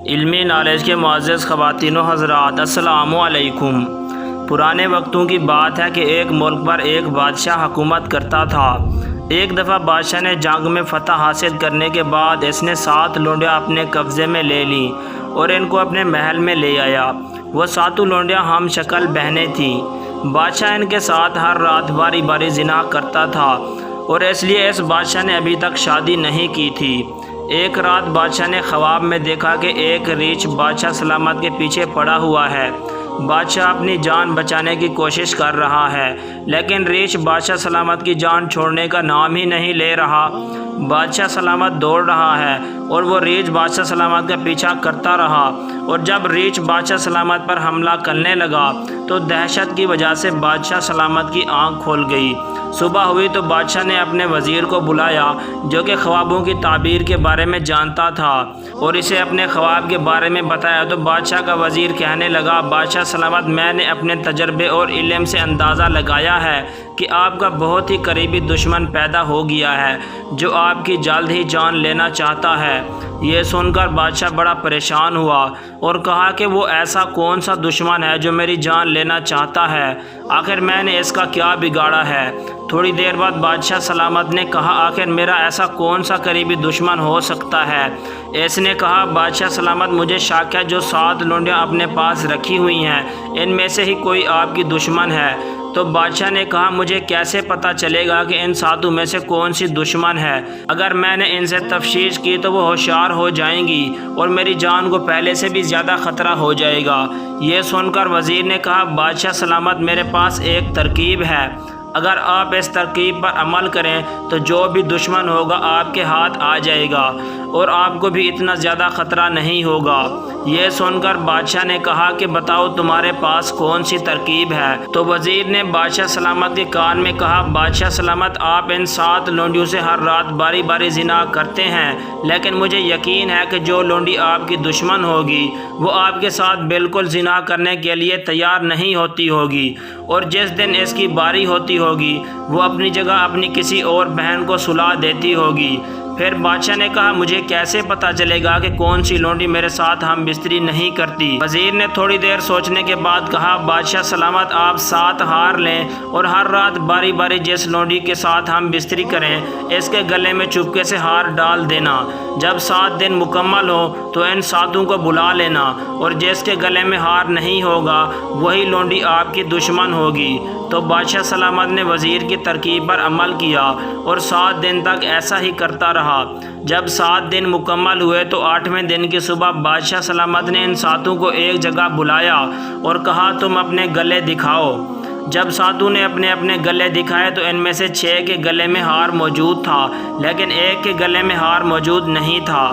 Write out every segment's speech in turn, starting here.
علمی نالج کے معزز خواتین و حضرات، السلام علیکم۔ پرانے وقتوں کی بات ہے کہ ایک ملک پر ایک بادشاہ حکومت کرتا تھا۔ ایک دفعہ بادشاہ نے جنگ میں فتح حاصل کرنے کے بعد اس نے 7 لونڈیاں اپنے قبضے میں لے لیں اور ان کو اپنے محل میں لے آیا۔ وہ 7 لونڈیاں ہم شکل بہنیں تھیں۔ بادشاہ ان کے ساتھ ہر رات باری باری زنا کرتا تھا اور اس لیے اس بادشاہ نے ابھی تک شادی نہیں کی تھی۔ ایک رات بادشاہ نے خواب میں دیکھا کہ ایک ریچھ بادشاہ سلامت کے پیچھے پڑا ہوا ہے۔ بادشاہ اپنی جان بچانے کی کوشش کر رہا ہے، لیکن ریچھ بادشاہ سلامت کی جان چھوڑنے کا نام ہی نہیں لے رہا۔ بادشاہ سلامت دوڑ رہا ہے اور وہ ریچھ بادشاہ سلامت کا پیچھا کرتا رہا، اور جب ریچھ بادشاہ سلامت پر حملہ کرنے لگا تو دہشت کی وجہ سے بادشاہ سلامت کی آنکھ کھل گئی۔ صبح ہوئی تو بادشاہ نے اپنے وزیر کو بلایا جو کہ خوابوں کی تعبیر کے بارے میں جانتا تھا، اور اسے اپنے خواب کے بارے میں بتایا تو بادشاہ کا وزیر کہنے لگا، بادشاہ سلامت، میں نے اپنے تجربے اور علم سے اندازہ لگایا ہے کہ آپ کا بہت ہی قریبی دشمن پیدا ہو گیا ہے جو آپ کی جلد ہی جان لینا چاہتا ہے۔ یہ سن کر بادشاہ بڑا پریشان ہوا اور کہا کہ وہ ایسا کون سا دشمن ہے جو میری جان لینا چاہتا ہے؟ آخر میں نے اس کا کیا بگاڑا ہے؟ تھوڑی دیر بعد بادشاہ سلامت نے کہا، آخر میرا ایسا کون سا قریبی دشمن ہو سکتا ہے؟ اس نے کہا، بادشاہ سلامت، مجھے شک ہے جو 7 لونڈیاں اپنے پاس رکھی ہوئی ہیں ان میں سے ہی کوئی آپ کی دشمن ہے۔ تو بادشاہ نے کہا، مجھے کیسے پتہ چلے گا کہ ان 7 میں سے کون سی دشمن ہے؟ اگر میں نے ان سے تفتیش کی تو وہ ہوشیار ہو جائیں گی اور میری جان کو پہلے سے بھی زیادہ خطرہ ہو جائے گا۔ یہ سن کر وزیر نے کہا، بادشاہ سلامت، میرے پاس ایک ترکیب ہے۔ اگر آپ اس ترکیب پر عمل کریں تو جو بھی دشمن ہوگا آپ کے ہاتھ آ جائے گا اور آپ کو بھی اتنا زیادہ خطرہ نہیں ہوگا۔ یہ سن کر بادشاہ نے کہا کہ بتاؤ تمہارے پاس کون سی ترکیب ہے؟ تو وزیر نے بادشاہ سلامت کے کان میں کہا، بادشاہ سلامت، آپ ان 7 لونڈیوں سے ہر رات باری باری زنا کرتے ہیں، لیکن مجھے یقین ہے کہ جو لونڈی آپ کی دشمن ہوگی وہ آپ کے ساتھ بالکل زنا کرنے کے لیے تیار نہیں ہوتی ہوگی، اور جس دن اس کی باری ہوتی ہوگی وہ اپنی جگہ اپنی کسی اور بہن کو سلا دیتی ہوگی۔ پھر بادشاہ نے کہا، مجھے کیسے پتہ چلے گا کہ کون سی لونڈی میرے ساتھ ہم بستری نہیں کرتی؟ وزیر نے تھوڑی دیر سوچنے کے بعد کہا، بادشاہ سلامت، آپ 7 ہار لیں اور ہر رات باری باری جس لونڈی کے ساتھ ہم بستری کریں اس کے گلے میں چپکے سے ہار ڈال دینا۔ جب 7 دن مکمل ہو تو ان 7 کو بلا لینا، اور جس کے گلے میں ہار نہیں ہوگا وہی لونڈی آپ کی دشمن ہوگی۔ تو بادشاہ سلامت نے وزیر کی ترکیب پر عمل کیا اور 7 دن تک ایسا ہی کرتا رہا۔ جب 7 دن مکمل ہوئے تو 8ویں دن کی صبح بادشاہ سلامت نے ان 7 کو ایک جگہ بلایا اور کہا، تم اپنے گلے دکھاؤ۔ جب 7 نے اپنے اپنے گلے دکھائے تو ان میں سے 6 کے گلے میں ہار موجود تھا، لیکن ایک کے گلے میں ہار موجود نہیں تھا۔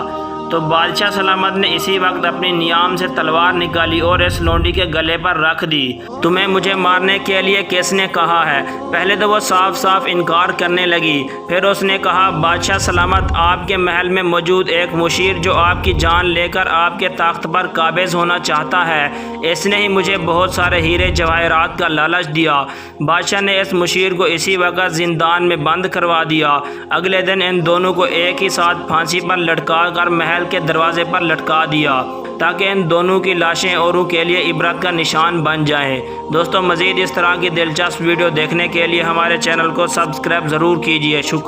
تو بادشاہ سلامت نے اسی وقت اپنی نیام سے تلوار نکالی اور اس لونڈی کے گلے پر رکھ دی۔ تمہیں مجھے مارنے کے لیے کس نے کہا ہے؟ پہلے تو وہ صاف صاف انکار کرنے لگی، پھر اس نے کہا، بادشاہ سلامت، آپ کے محل میں موجود ایک مشیر جو آپ کی جان لے کر آپ کے تخت پر قابض ہونا چاہتا ہے، اس نے ہی مجھے بہت سارے ہیرے جواہرات کا لالچ دیا۔ بادشاہ نے اس مشیر کو اسی وقت زندان میں بند کروا دیا۔ اگلے دن ان دونوں کو ایک ہی ساتھ پھانسی پر لٹکا کر محل کے دروازے پر لٹکا دیا تاکہ ان دونوں کی لاشیں اوروں کے لیے عبرت کا نشان بن جائیں۔ دوستوں، مزید اس طرح کی دلچسپ ویڈیو دیکھنے کے لیے ہمارے چینل کو سبسکرائب ضرور کیجیے۔ شکریہ۔